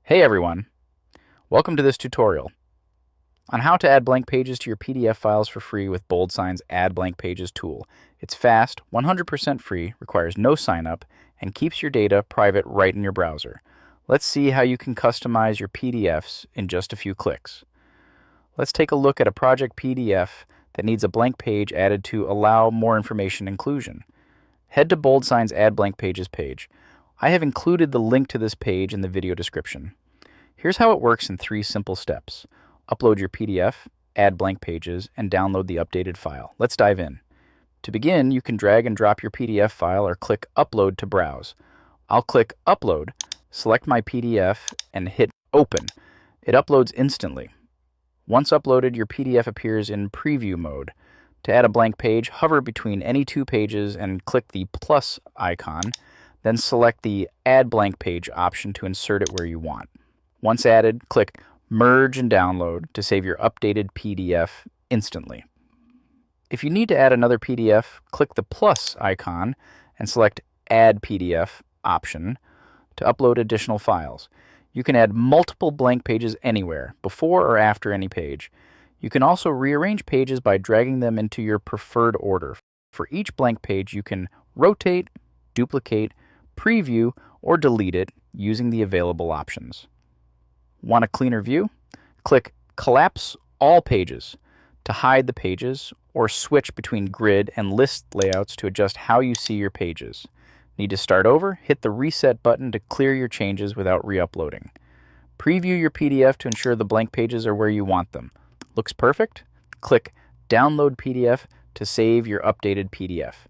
Hey everyone, welcome to this tutorial on how to add blank pages to your PDF files for free with BoldSign's Add Blank Pages tool. It's fast, 100% free, requires no sign up, and keeps your data private right in your browser. Let's see how you can customize your PDFs in just a few clicks. Let's take a look at a project PDF that needs a blank page added to allow more information inclusion. Head to BoldSign's Add Blank Pages page. I have included the link to this page in the video description. Here's how it works in 3 simple steps. Upload your PDF, add blank pages, and download the updated file. Let's dive in. To begin, you can drag and drop your PDF file or click Upload to browse. I'll click Upload, select my PDF, and hit Open. It uploads instantly. Once uploaded, your PDF appears in preview mode. To add a blank page, hover between any 2 pages and click the plus icon, then select the Add Blank Page option to insert it where you want. Once added, click Merge and Download to save your updated PDF instantly. If you need to add another PDF, click the plus icon and select Add PDF option to upload additional files. You can add multiple blank pages anywhere, before or after any page. You can also rearrange pages by dragging them into your preferred order. For each blank page, you can rotate, duplicate, preview, or delete it using the available options. Want a cleaner view? Click Collapse All Pages to hide the pages, or switch between grid and list layouts to adjust how you see your pages. Need to start over? Hit the Reset button to clear your changes without re-uploading. Preview your PDF to ensure the blank pages are where you want them. Looks perfect? Click Download PDF to save your updated PDF.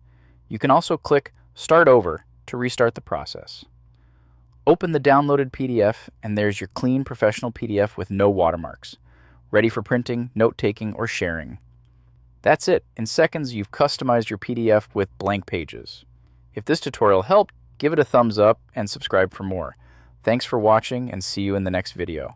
You can also click Start Over to restart the process. Open the downloaded PDF, and there's your clean professional PDF with no watermarks, ready for printing, note-taking, or sharing. That's it. In seconds, you've customized your PDF with blank pages. If this tutorial helped, give it a thumbs up and subscribe for more. Thanks for watching, and see you in the next video.